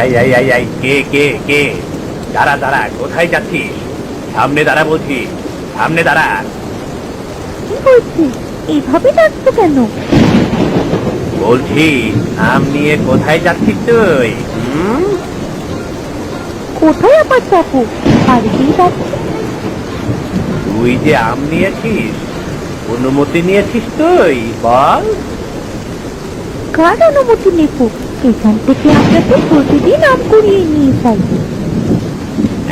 এই এই এই এই কে কে কে? দাঁড়া দাঁড়া, কোথায় যাচ্ছিস? সামনে দাঁড়া বলছি, সামনে দাঁড়া। কি হয়েছে? এইভাবে ডাকছো কেন? বলছি আম নিয়ে কোথায় যাচ্ছিস তুই? কোথায় আবার যাবো? বাড়িতেই যাচ্ছি। তুই যে আম নিয়েছিস, অনুমতি নিয়েছিস তুই বল? কার অনুমতি নেব? এখান থেকে আপনাকে প্রতিদিন আম কুড়িয়ে নিয়ে যাই।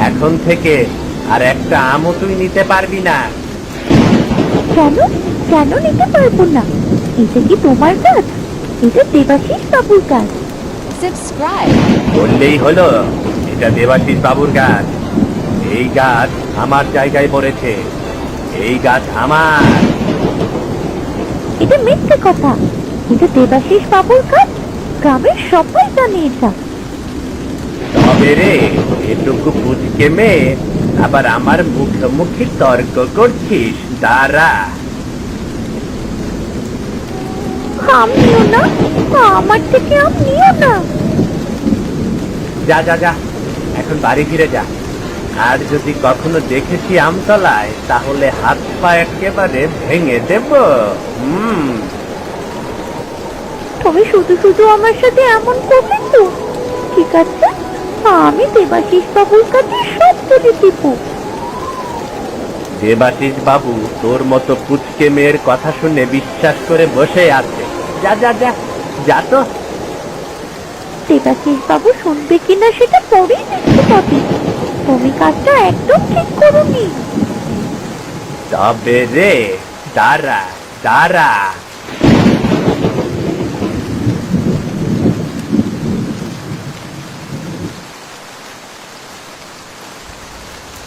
এখন থেকে আর একটা আমও তুই নিতে পারবি না। কেন? কেন নিতে পারবো না? এটা কি তোমার কাজ? এটা দেবাশিস বাবুর কাজ। বললেই হলো, এটা দেবাশিস বাবুর গাছ। এই গাছ আমার জায়গায় পড়েছে, এই গাছ আমার। এটা মিথ্যে কথা। এটা দেবাশিস বাবুর কাজ। গ্রামের সবাই জানে এটা। তবে রে, এটুকু পুচকে মেয়ে আবার আমার মুখোমুখি তর্ক করছিস? দাঁড়া। আম নিও না, আমার থেকে আম নিও না। যা যা যা, এখন বাড়ি ফিরে যা। আর যদি কখনো দেখেছি আমতলায়, তাহলে হাত পা একেবারে ভেঙে দেব। তুমি শুধু শুধু আমার সাথে এমন করবে তো? ঠিক আছে, আমি দেবাশিস বাবুর কাছে সব তুলে দিব। দেবাশিস বাবু তোর মতো পুচকে মেয়ের কথা শুনে বিশ্বাস করে বসে আছে। যা যা যা, যা তো। দেবাশিস বাবু শুনবে কিনা সেটা পরেই দেখতে পাবে। তুমি কাজটা একদম ঠিক করোনি। তবে রে, দাঁড়া দাঁড়া।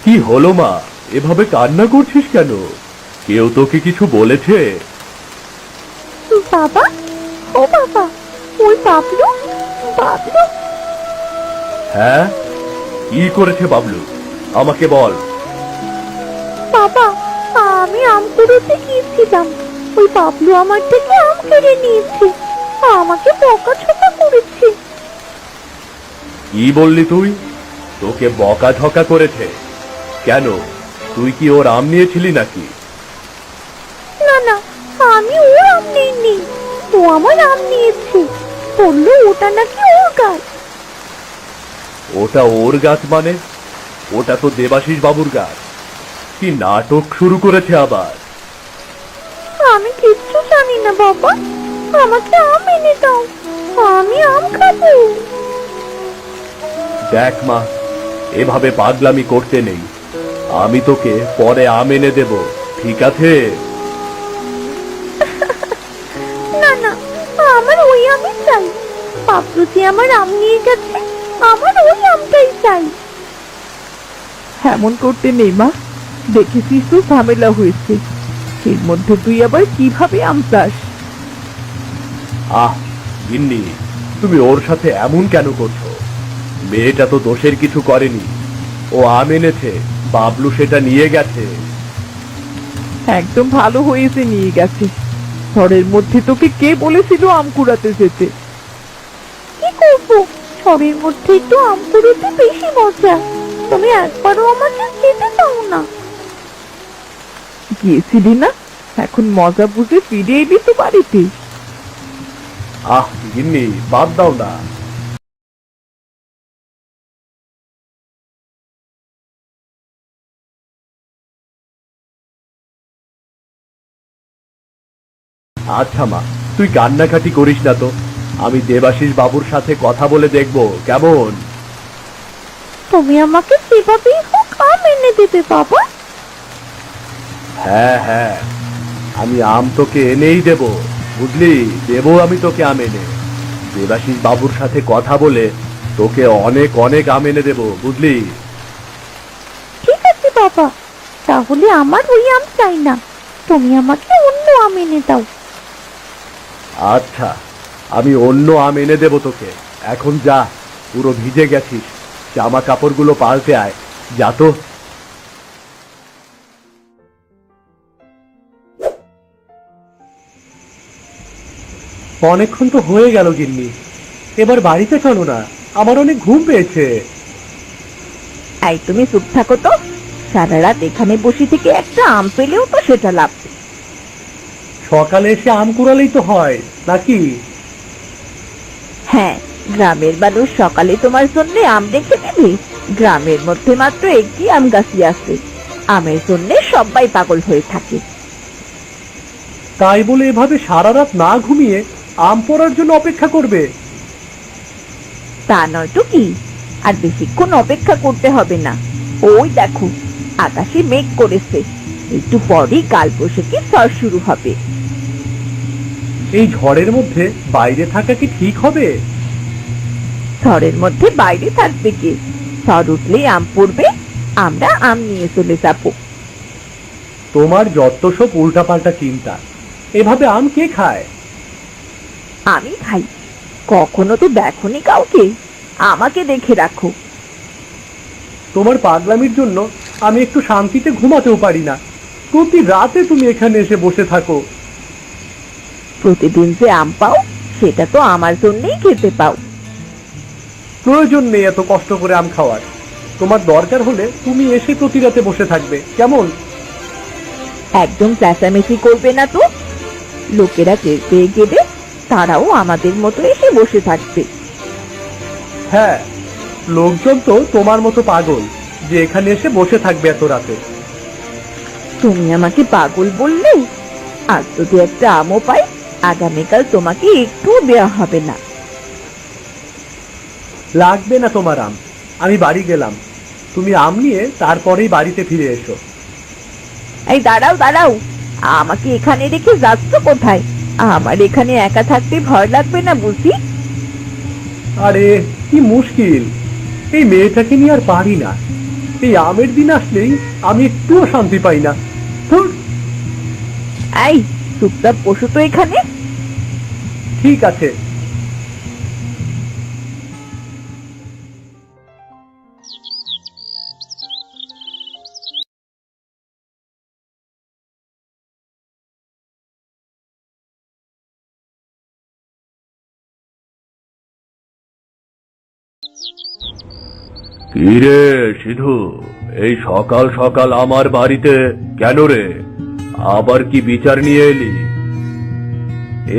কি হলো মা, এভাবে কান্না করছিস কেন? কেউ তোকে কিছু বলেছে? বাবা, ও বাবা, ওই বাবলু, বাবলু। হ্যাঁ, কি করেছে বাবলু? আমাকে বল। বাবা, আমি আম কুড়োতে গিয়েছিলাম। ওই বাবলু আমার থেকে আম কেড়ে নিয়েছে। আমাকে বকাঝকা করেছে। কি বললি তুই? তোকে বকাঝকা করেছে? কেন, তুই কি ওর আম নিয়েছিলি নাকি? না না, আমি ওর আম নিইনি। ও আমার আম নিয়েছে। বললো ওটা নাকি ওর গাছ। ওটা ওর গাছ মানে? ওটা তো দেবাশিস বাবুর গাছ। কি নাটক শুরু করেছে আবার? আমি কিচ্ছু জানি না বাবা। আমাকে আম এনে দাও, আমি আম খাবো। দেখ মা, এভাবে পাগলামি করতে নেই। আমি তোকে পরে আম এনে দেব, ঠিক আছে? না না, আমার ওই আমই চাই। বাবলু যে আমার আম নিয়ে গেছে, আমার ওই আমটাই চাই। এমন করতে নেই মা, দেখেছিস তো ঝামেলা হয়েছে। এর মধ্যে তুই আবার কিভাবে আম চাস? আহ গিন্নি, তুমি ওর সাথে এমন কেন করছো? মেয়েটা তো দোষের কিছু করেনি। ও আম এনেছে, বাবলু সেটা নিয়ে গেছে। একদম ভালো হয়েছে নিয়ে গেছে। ঝড়ের মধ্যে তোকে কে বলেছিল আম কুড়াতে যেতে? কি করবো? ঝড়ের মধ্যে একটু আম কুড়োতে বেশি মজা। তুমি একবারও আমাকে যেতে দাও না। গিয়েছিলি না, এখন মজা বুঝে ফিরে এলি তো বাড়িতে। আহ গিন্নি, বাদ দাও না। আচ্ছা মা, তুই কান্নাকাটি করিস না তো। আমি দেবাশিস বাবুর সাথে কথা বলে দেখব, কেমন? তুমি আমাকে যেভাবেই হোক আম এনে দেবে বাবা। হ্যাঁ হ্যাঁ, আমি আম তোকে এনেই দেব, বুঝলি? দেব আমি তোকে আম এনে। দেবাশিস বাবুর সাথে কথা বলে তোকে অনেক অনেক আম এনে দেব, বুঝলি? ঠিক আছে বাবা, তাহলে আমার ওই আম চাই না। তুমি আমাকে অন্য আম এনে দাও। আচ্ছা, আমি অন্য আম এনে দেব তোকে। এখন যা, পুরো ভিজে গেছিস, জামা কাপড়গুলো পাল্টে আয়, যা তো। অনেকক্ষণ তো হয়ে গেল গিন্নি, এবার বাড়িতে চলো না। আমার অনেক ঘুম পেয়েছে। এই তুমি চুপ থাকো তো, সারা রাত এখানে বসে থেকে একটা আম পেলেও তো সেটা লাভ। সকালে এসে আম কুড়ালেই তো হয় নাকি? হ্যাঁ, গ্রামের মানুষ সকালে তোমার জন্য আম রেখে দেবে? গ্রামের মধ্যে মাত্র একটি আম গাছই আছে, আমের জন্য সবাই পাগল হয়ে থাকে। তাই বলে এভাবে সারা রাত না ঘুমিয়ে আম পড়ার জন্য অপেক্ষা করবে? তা নয় তো কি, আর বেশিক্ষণ অপেক্ষা করতে হবে না। ওই দেখো, আকাশে মেঘ করেছে, একটু পরেই কালবৈশাখী ঝড় শুরু হবে। এই ঝড়ের মধ্যে বাইরে থাকা কি ঠিক হবে? ঝড়ের মধ্যে বাইরে থাকবে কে? ঝড় উঠলেই আম পড়বে, আমরা আম নিয়ে চলে যাব। তোমার যত সব উল্টাপাল্টা চিন্তা। এভাবে আম কে খায়? আমি খাই। কখনো তো দেখোনি কাউকে, আমাকে দেখে রাখো। তোমার পাগলামির জন্য আমি একটু শান্তিতে ঘুমাতেও পারি না। প্রতি রাতে তুমি এখানে এসে বসে থাকো। প্রতিদিন যে আম পাও, সেটা তো আমার জন্যই খেতে পাও। প্রয়োজন নেই এত কষ্ট করে আম খাওয়ার। তোমার দরকার হলে তুমি এসে প্রতি রাতে বসে থাকবে, কেমন? একদম চেঁচামেচি করবে না তো, লোকেরা টের পেয়ে গেলে তারাও আমাদের মতো এসে বসে থাকবে। হ্যাঁ, লোকজন তো তোমার মতো পাগল যে এখানে এসে বসে থাকবে এত রাতে। তুমি আমাকে পাগল বললে? আজ যদি একটা আমও পাই, আগামীকাল তোমাকে একটু দেয়া হবে না। লাগবে না তোমার আম, আমি বাড়ি গেলাম। তুমি আম নিয়ে তারপরেই বাড়িতে ফিরে এসো। এই দাঁড়াও দাঁড়াও, আমাকে এখানে রেখে যাচ্ছ কোথায়? আমার এখানে একা থাকতে ভয় লাগবে না বুঝি? আরে কি মুশকিল, এই মেয়েটাকে নিয়ে আর পারি না। এই আমের দিন আসলেই আমি একটুও শান্তি পাই না। ধুর। এই চুপচাপ বসো তো এখানে। ঠিক আছে। কি রে সিধু, এই সকাল সকাল আমার বাড়িতে কেন রে? আবার কি বিচার নিয়ে এলি?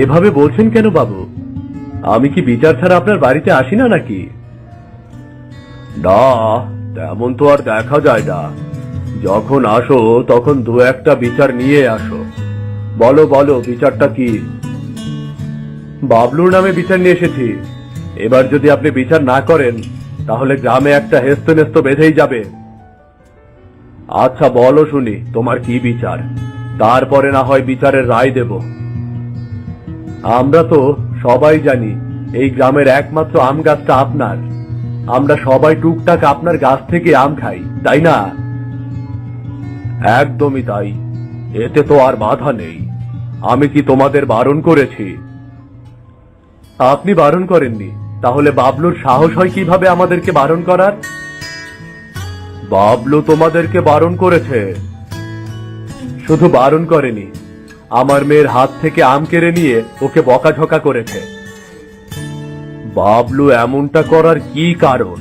এভাবে বলছেন কেন বাবু? আমি কি বিচার ছাড়া আপনার বাড়িতে আসি না নাকি? না, তেমন তো আর দেখা যায় না। যখন আসো তখন দু একটা বিচার নিয়ে আসো। বলো বলো, বিচারটা কি? বাবলুর নামে বিচার নিয়ে এসেছি। এবার যদি আপনি বিচার না করেন তাহলে গ্রামে একটা হেস্তনেস্ত বেঁধেই যাবে। আচ্ছা বলো শুনি, তোমার কি বিচার? তারপরে না হয় বিচারের রায় দেব। আমরা তো সবাই জানি এই গ্রামের একমাত্র আম গাছটা আপনার। আমরা সবাই টুকটাক আপনার গাছ থেকে আম খাই, তাই না? একদমই তাই। এতে তো আর বাধা নেই। আমি কি তোমাদের বারণ করেছি? আপনি বারণ করেননি, তাহলে বাবলুর সাহস হয় কিভাবে আমাদেরকে বারণ করার? বাবলু তোমাদেরকে বারণ করেছে। শুধু বারণ করেনি, আমার মেয়ের হাত থেকে আম কেড়ে নিয়ে ওকে বকাঝকা করেছে। বাবলু এমনটা করার কি কারণ?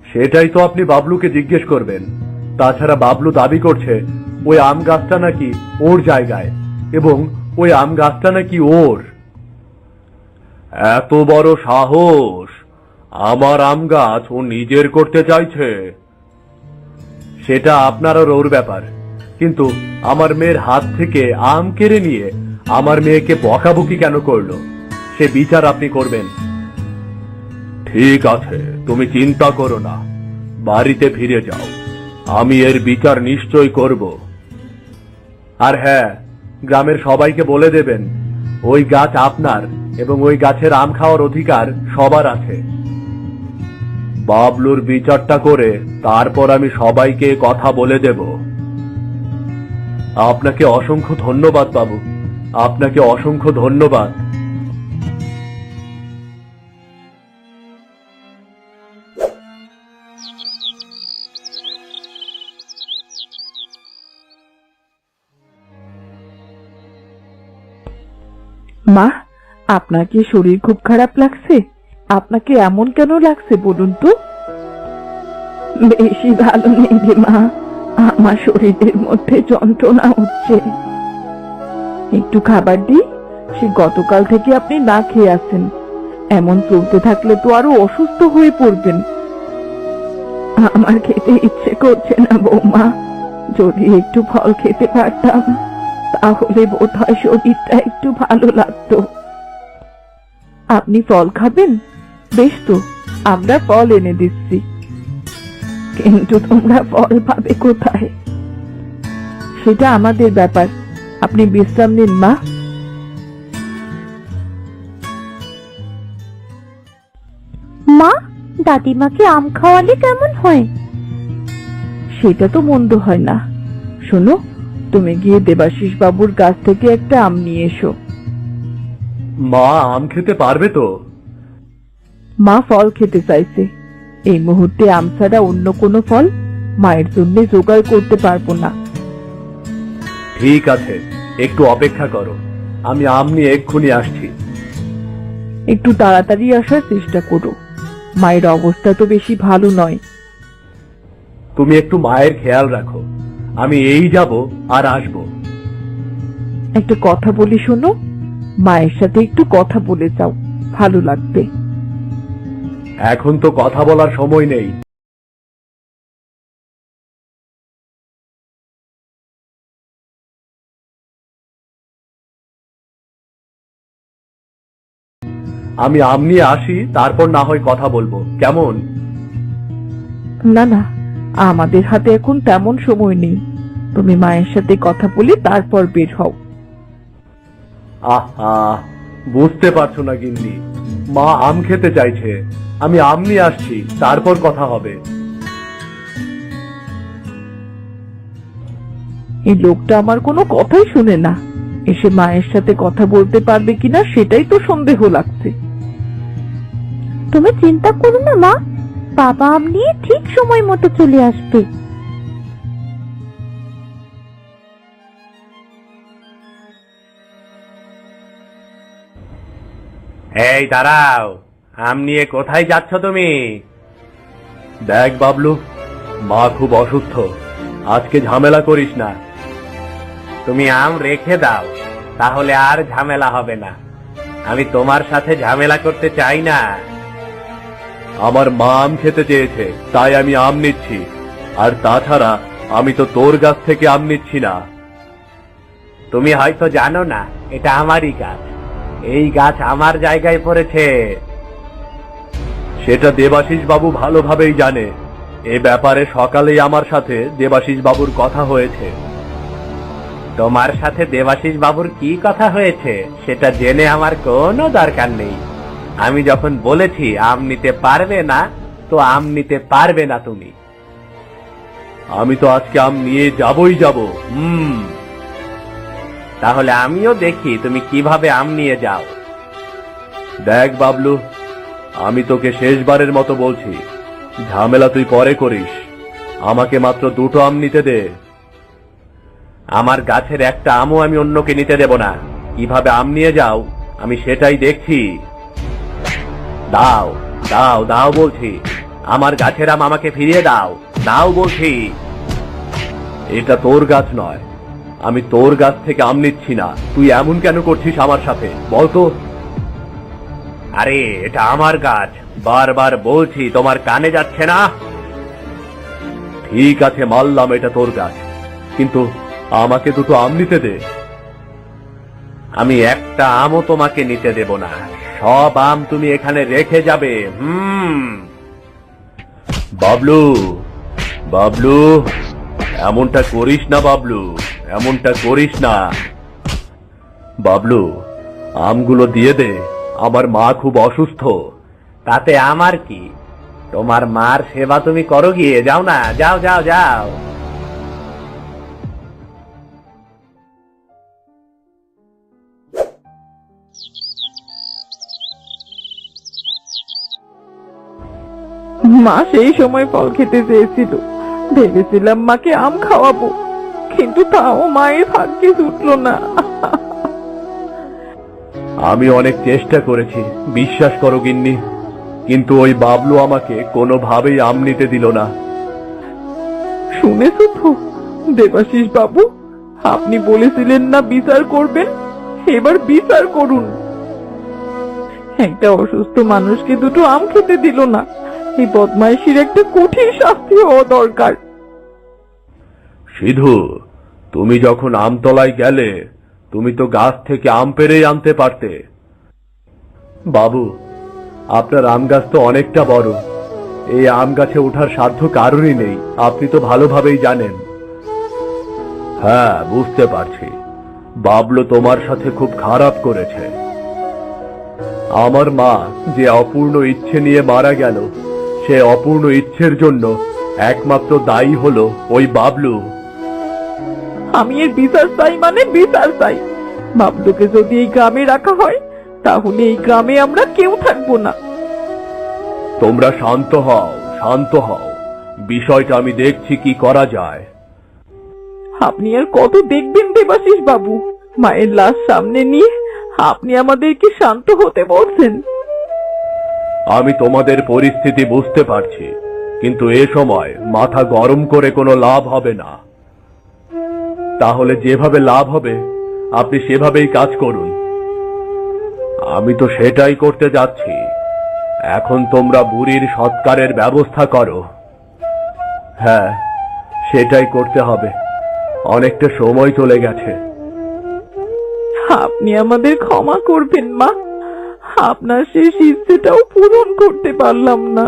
সেটাই তো আপনি বাবলুকে জিজ্ঞেস করবেন। তাছাড়া বাবলু দাবি করছে ওই আম গাছটা নাকি ওর জায়গায়, এবং ওই আম গাছটা নাকি ওর। এত বড় সাহস! আমার আম গাছ ও নিজের করতে চাইছে। সেটা আপনার আর ওর ব্যাপার, কিন্তু আমার মেয়ের হাত থেকে আম কেড়ে নিয়ে আমার মেয়েকে বকাবকি কেন করলো, সে বিচার আপনি করবেন। ঠিক আছে, তুমি চিন্তা করো না, বাড়িতে ফিরে যাও। আমি এর বিচার নিশ্চয় করব। আর হ্যাঁ, গ্রামের সবাইকে বলে দেবেন ওই গাছ আপনার এবং ওই গাছের আম খাওয়ার অধিকার সবার আছে। বাবলুর বিচারটা করে তারপর আমি সবাইকে কথা বলে দেব। আপনাকে অসংখ্য ধন্যবাদ বাবু, আপনাকে অসংখ্য ধন্যবাদ। মা, আপনার কি শরীর খুব খারাপ লাগছে? আপনাকে এমন কেন লাগছে বলুন তো? বেশি ভালো নেই রে মা, আমার শরীরের মধ্যে যন্ত্রণা হচ্ছে। একটু খাবার দিই? সে গতকাল থেকে আপনি না খেয়ে আছেন, এমন চলতে থাকলে তো আরো অসুস্থ হয়ে পড়বেন। আমার খেতে ইচ্ছে করছে না বৌমা, যদি একটু ফল খেতে পারতাম তাহলে বোধহয় শরীরটা একটু ভালো লাগতো। আপনি ফল খাবেন? বেশ তো, আমরা ফল এনে দিচ্ছি। কিন্তু তোমরা ফল পাবে কোথায়? সেটা আমাদের ব্যাপার, আপনি বিশ্রাম নিন মা। মা, দাদিমাকে আম খাওয়ালে কেমন হয়? সেটা তো মন্দ হয় না। শোনো, তুমি গিয়ে দেবাশিস বাবুর গাছ থেকে একটা আম নিয়ে এসো। মা আম খেতে পারবে তো? মা ফল খেতে চাইছে, এই মুহূর্তে আম ছাড়া অন্য কোনো ফল মায়ের জন্য জোগাড় করতে পারবো না। ঠিক আছে, একটু অপেক্ষা করো, আমি আম নিয়ে এক্ষুনি আসছি। একটু তাড়াতাড়ি আসার চেষ্টা করো, মায়ের অবস্থা তো বেশি ভালো নয়। তুমি একটু মায়ের খেয়াল রাখো, আমি এই যাব আর আসবো। একটা কথা বলি শোনো, মায়ের সাথে একটু কথা বলে যাও, ভালো লাগবে। এখন তো কথা বলার সময় নেই। আমি আম নিয়ে আসি, তারপর না হয় কথা বলবো, কেমন? না না, আমাদের হাতে এখন তেমন সময় নেই, তুমি মায়ের সাথে কথা বলে তারপর বের হও। আহা, বুঝতে পারছো না গিন্নি, মা আম খেতে চাইছে, আমি আম নিয়ে আসছি, তারপর কথা হবে। এই লোকটা আমার কোনো কথাই শুনে না, এসে মায়ের সাথে কথা বলতে পারবে কিনা সেটাই তো সন্দেহ লাগছে। তুমি চিন্তা করো না মা, বাবা আম নিয়ে ঠিক সময় মতো চলে আসবে। এই দাঁড়াও, আম নিয়ে কোথায় যাচ্ছ তুমি? দেখ বাবলু, মা খুব অসুস্থ, আজকে ঝামেলা করিস না। তুমি আম রেখে দাও, তাহলে আর ঝামেলা হবে না। আমি তোমার সাথে ঝামেলা করতে চাই না। আমার মা আম খেতে চেয়েছে, তাই আমি আম নিচ্ছি, আর তাছাড়া আমি তো তোর গাছ থেকে আম নিচ্ছি না। তুমি হয়তো জানো না, এটা আমারই গাছ, এই গাছ আমার জায়গায় পড়েছে। সেটা দেবাশিস বাবু ভালোভাবেই জানে, এ ব্যাপারে সকালেই আমার সাথে দেবাশিস বাবুর কথা হয়েছে। তোমার সাথে দেবাশিস বাবুর কি কথা হয়েছে সেটা জেনে আমার কোনো দরকার নেই। আমি যখন বলেছি আম নিতে পারবে না, তো আম নিতে পারবে না তুমি। আমি তো আজকে আম নিয়ে যাবই যাব। তাহলে আমিও দেখি তুমি কিভাবে আম নিয়ে যাও। দেখ বাবলু, আমি তোকে শেষবারের মতো বলছি, ঝামেলা তুই পরে করিস, আমাকে মাত্র 2টো আম নিতে দে। আমার গাছের একটা আমও আমি অন্যকে নিতে দেব না। কিভাবে আম নিয়ে যাও আমি সেটাই দেখছি। দাও দাও দাও বলছি, আমার গাছের আম আমাকে ফিরিয়ে দাও, দাও বলছি। এটা তোর গাছ নয়, আমি তোর গাছ থেকে আম নিচ্ছি না। তুই এমন কেন করছিস আমার সাথে, বলতো? আরে এটা আমার গাছ, বারবার বলছি, তোমার কানে যাচ্ছে না? ঠিক আছে, মানলাম এটা তোর গাছ, কিন্তু আমাকে 2টো আম নিতে দে। আমি একটা আমও তোমাকে নিতে দেব না, সব আম তুমি এখানে রেখে যাবে। বাবলু, বাবলু, এমনটা করিস না বাবলু, এমনটা করিস না। বাবলু, আমগুলো দিয়ে দে, আমার মা খুব অসুস্থ। তাতে আমার কি? তোমার মার সেবা তুমি করো গিয়ে, যাও না, যাও যাও যাও। মা সেই সময় ফল খেতে চেয়েছিল, ভেবেছিলাম মাকে আম খাওয়াবো, কিন্তু তাও মায়ের ভাগ্যে জুটলো না। আমি অনেক চেষ্টা করেছি, বিশ্বাস করো গিন্নি, কিন্তু ওই বাবলু আমাকে কোনোভাবেই আম নিতে দিল না। শুনেছো তো দেবাশিস বাবু, আপনি বলেছিলেন না বিচার করবেন, এবার বিচার করুন। একটা অসুস্থ মানুষকে দুটো আম খেতে দিল না, এই বদমাইশির একটা কঠিন শাস্তি হওয়া দরকার। সিধু, তুমি যখন আমতলায় গেলে তুমি তো গাছ থেকে আম পেড়েই আনতে পারতে। বাবু, আপনার আম গাছ তো অনেকটা বড়, এই আম গাছে ওঠার সাধ্য কারোরই নেই, আপনি তো ভালোভাবেই জানেন। হ্যাঁ, বুঝতে পারছি, বাবলু তোমার সাথে খুব খারাপ করেছে। আমার মা যে অপূর্ণ ইচ্ছে নিয়ে মারা গেল, সে অপূর্ণ ইচ্ছের জন্য একমাত্র দায়ী হলো ওই বাবলু। আমি এর বিচার চাই, মানে বিচার চাই। বাবলুকে যদি এই গ্রামে রাখা হয় তাহলে এই গ্রামে আমরা কেউ থাকবো না। তোমরা শান্ত হও, শান্ত হও, বিষয়টা আমি দেখছি কি করা যায়। আপনি আর কত দেখবেন দেবাশিস বাবু? মায়ের লাশ সামনে নিয়ে আপনি আমাদেরকে শান্ত হতে বলছেন? আমি তোমাদের পরিস্থিতি বুঝতে পারছি, কিন্তু এ সময় মাথা গরম করে কোনো লাভ হবে না। তাহলে যেভাবে লাভ হবে আপনি সেভাবেই কাজ করুন। আমি তো সেটাই করতে যাচ্ছি। এখন তোমরা বুড়ির সৎকারের ব্যবস্থা করো। হ্যাঁ, সেটাই করতে হবে, অনেকটা সময় চলে গেছে। আপনি আমাদের ক্ষমা করবেন মা, আপনার শেষ ইচ্ছেটাও পূরণ করতে পারলাম না।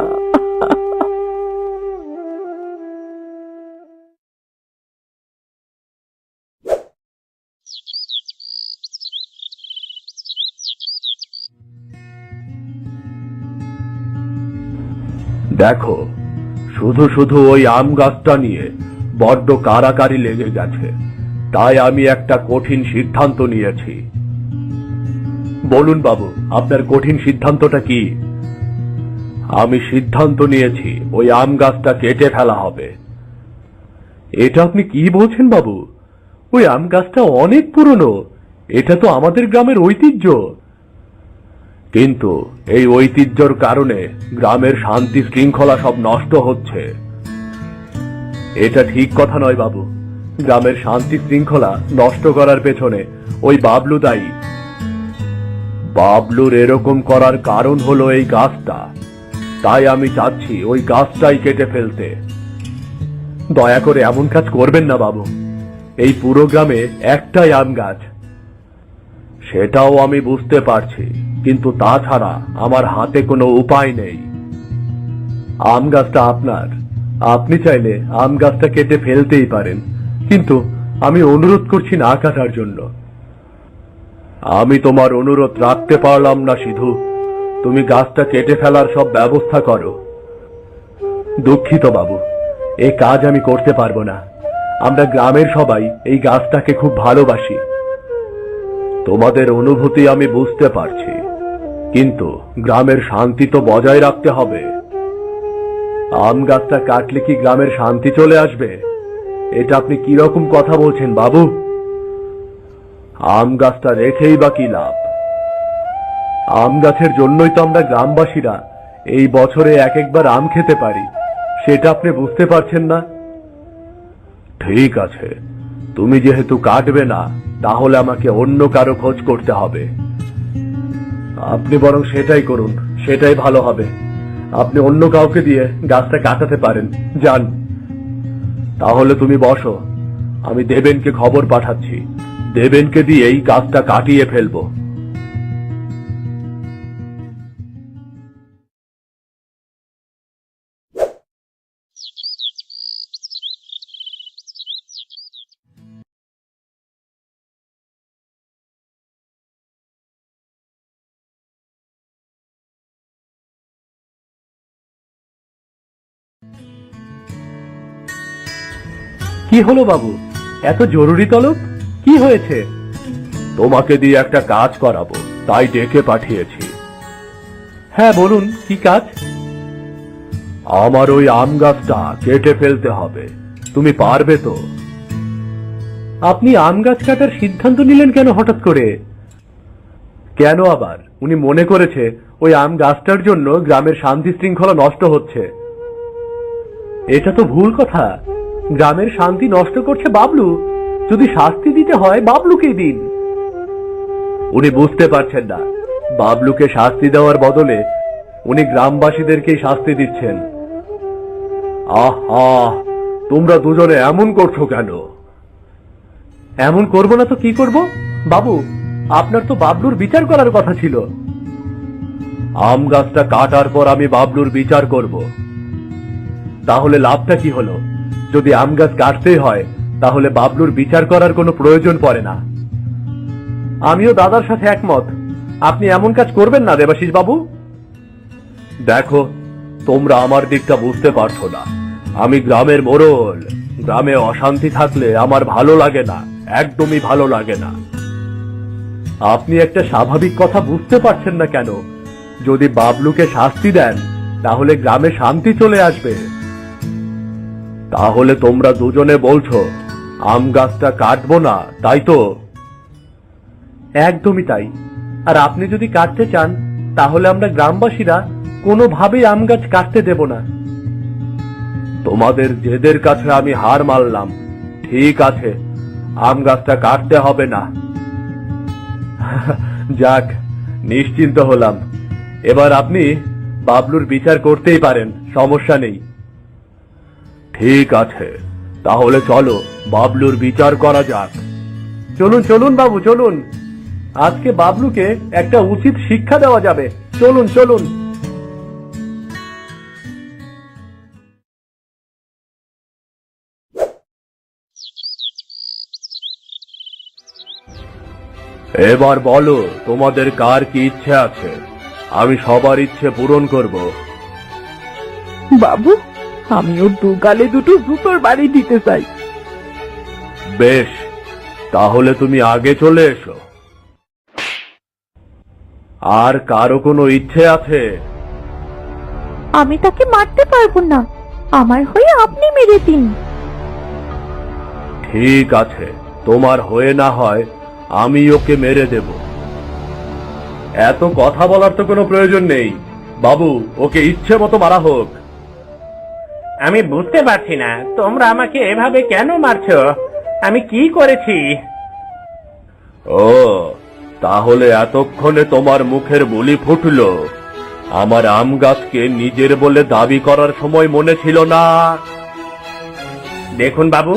দেখো, শুধু শুধু ওই আম গাছটা নিয়ে বড্ড কারাকারি লেগে গেছে, তাই আমি একটা কঠিন সিদ্ধান্ত নিয়েছি। বলুন বাবু, আপনার কঠিন সিদ্ধান্তটা কি? আমি সিদ্ধান্ত নিয়েছি ওই আম গাছটা কেটে ফেলা হবে। এটা আপনি কি বলছেন বাবু? ওই আম গাছটা অনেক পুরনো, এটা তো আমাদের গ্রামের ঐতিহ্য। কিন্তু এই ঐতিহ্যর কারণে গ্রামের শান্তি শৃঙ্খলা সব নষ্ট হচ্ছে। এটা ঠিক কথা নয় বাবু, গ্রামের শান্তি শৃঙ্খলা নষ্ট করার পেছনে ওই বাবলু দায়ী। বাবলুর এরকম করার কারণ হলো এই গাছটা, তাই আমি চাচ্ছি ওই গাছটাই কেটে ফেলতে। দয়া করে এমন কাজ করবেন না বাবু, এই পুরো গ্রামে একটাই আম গাছ। সেটাও আমি বুঝতে পারছি, কিন্তু তাছাড়া আমার হাতে কোনো উপায় নেই। আম গাছটা আপনার, আপনি চাইলে আম গাছটা কেটে ফেলতেই পারেন, কিন্তু আমি অনুরোধ করছি না কাটার জন্য। আমি তোমার অনুরোধ রাখতে পারলাম না সিধু, তুমি গাছটা কেটে ফেলার সব ব্যবস্থা করো। দুঃখিত বাবু, এই কাজ আমি করতে পারবো না। আমরা গ্রামের সবাই এই গাছটাকে খুব ভালোবাসি। তোমাদের অনুভূতি আমি বুঝতে পারছি, কিন্তু গ্রামের শান্তি তো বজায় রাখতে হবে। আম গাছটা কাটলে কি গ্রামের শান্তি চলে আসবে? এটা আপনি কি রকম কথা বলছেন বাবু? আম গাছটা রেখেই বা কি লাভ? আম গাছের জন্যই তো আমরা গ্রামবাসীরা এই বছরে এক একবার আম খেতে পারি, সেটা আপনি বুঝতে পারছেন না? ঠিক আছে, তুমি যেহেতু কাটবে না, তাহলে আমাকে অন্য কারো খোঁজ করতে হবে। আপনি বরং সেটাই করুন, সেটাই ভালো হবে। আপনি অন্য কাউকে দিয়ে গাছটা কাটাতে পারেন, যান। তাহলে তুমি বসো, আমি দেবেনকে খবর পাঠাচ্ছি, দেবেনকে দিয়েই গাছটা কাটিয়ে ফেলবো। কি হলো বাবু, এত জরুরি তলব? কি হয়েছে? তোমাকে দিয়ে একটা কাজ করাবো, তাই ডেকে পাঠিয়েছি। হ্যাঁ বলুন, কি কাজ? আমার ওই আম গাছটা কেটে ফেলতে হবে, তুমি পারবে তো? আপনি আম গাছ কাটার সিদ্ধান্ত নিলেন কেন হঠাৎ করে? কেন আবার? উনি মনে করেছে ওই আম গাছটার জন্য গ্রামের শান্তি শৃঙ্খলা নষ্ট হচ্ছে। এটা তো ভুল কথা। গ্রামের শান্তি নষ্ট করছে বাবলু। যদি শাস্তি দিতে হয় বাবলুকেই দিন। উনি বুঝতে পারছেন না, বাবলুকে শাস্তি দেওয়ার বদলে উনি গ্রামবাসীদেরকেই শাস্তি দিচ্ছেন। আহা, তোমরা দুজনে এমন করছো কেন? এমন করব না তো কি করব? বাবু, আপনার তো বাবলুর বিচার করার কথা ছিল। আম গাছটা কাটার পর আমি বাবলুর বিচার করব। তাহলে লাভটা কি হলো? যদি আম গাছ কাটতেই হয় তাহলে বাবলুর বিচার করার কোনো প্রয়োজন পড়ে না। আমিও দাদার সাথে একমত। আপনি এমন কাজ করবেন না দেবাশিস বাবু। দেখো, তোমরা আমার দিকটা বুঝতে পারছো না। আমি গ্রামের মোড়ল। গ্রামে অশান্তি থাকলে আমার ভালো লাগে না, একদমই ভালো লাগে না। আপনি একটা স্বাভাবিক কথা বুঝতে পারছেন না কেন? যদি বাবলুকে শাস্তি দেন তাহলে গ্রামে শান্তি চলে আসবে। তাহলে তোমরা দুজনে বলছো আম গাছটা কাটবো না, তাই তো? একদমই তাই। আর আপনি যদি কাটতে চান তাহলে আমরা গ্রামবাসীরা কোনোভাবেই আম গাছ কাটতে দেব না। তোমাদের জেদের কাছে আমি হার মানলাম। ঠিক আছে, আম গাছটা কাটতে হবে না। যাক, নিশ্চিন্ত হলাম। এবার আপনি বাবলুর বিচার করতেই পারেন, সমস্যা নেই। ঠিক আছে, তাহলে চলো বাবলুর বিচার করা যাক। চলুন চলুন বাবু, চলুন। আজকে বাবলুকে একটা উচিত শিক্ষা দেওয়া যাবে। চলুন চলুন। এবার বলো, তোমাদের কার কি ইচ্ছে আছে? আমি সবার ইচ্ছে পূরণ করব। বাবু, আমি ওর দুগালে দুটো জুতোর বাড়ি দিতে চাই। বেশ, তাহলে তুমি আগে চলে এসো। আর কারো কোনো ইচ্ছে আছে? আমি তাকে মারতে পারবো না, আমার হয়ে আপনি মেরে দিন। ঠিক আছে, তোমার হয়ে না হয় আমি ওকে মেরে দেব। এত কথা বলার তো কোনো প্রয়োজন নেই। বাবু, ওকে ইচ্ছে মতো মারা হোক। আমি বুঝতে পারছি না, তোমরা আমাকে এভাবে কেন মারছো? আমি কি করেছি? ও, তাহলে এতক্ষণে তোমার মুখের বুলি ফুটলো। আমার আম গাছকে নিজের বলে দাবি করার সময় মনে ছিল না। দেখুন বাবু,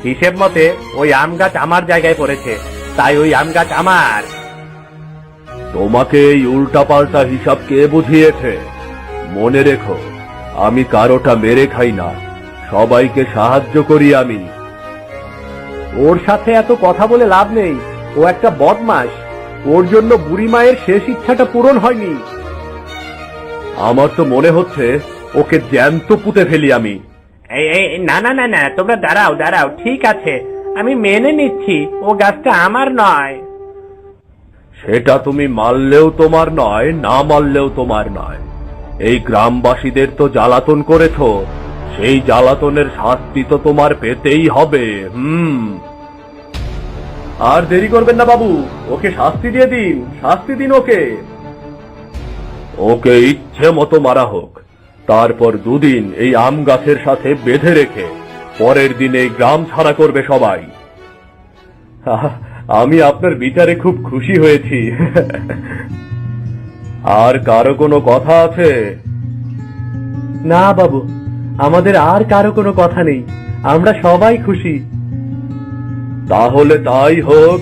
হিসেব মতে ওই আম গাছ আমার জায়গায় পড়েছে, তাই ওই আম গাছ আমার। তোমাকে এই উল্টাপাল্টা হিসাব কে বুঝিয়েছে? মনে রেখো, আমি কারোটা মেরে খাই না, সবাইকে সাহায্য করি আমি। ওর সাথে এত কথা বলে লাভ নেই। ও একটা বদমাশ। ওর জন্য বুড়ি মায়ের শেষ ইচ্ছাটা পূরণ হয়নি। আমার তো মনে হচ্ছে ওকে জ্যান্ত পুঁতে ফেলি আমি। এই না না না না, তোমরা দাঁড়াও দাঁড়াও, ঠিক আছে, আমি মেনে নিচ্ছি ও গাছটা আমার নয়। সেটা তুমি মারলেও তোমার নয়, না মারলেও তোমার নয়। এই গ্রামবাসীদের তো জ্বালাতন করেছ, সেই জ্বালাতনের শাস্তি তো তোমার পেতেই হবে। আর দেরি করবেন না বাবু, ওকে শাস্তি দিয়ে দিন, শাস্তি দিন ওকে। ওকে ইচ্ছে মতো মারা হোক, তারপর দুদিন এই আম গাছের সাথে বেঁধে রেখে পরের দিনে গ্রাম ছাড়া করবে সবাই। আমি আপনার বিচারে খুব খুশি হয়েছি। আর কারো কোনো কথা আছে? না বাবু, আমাদের আর কারো কোনো কথা নেই। আমরা সবাই খুশি। তাহলে তাই হোক।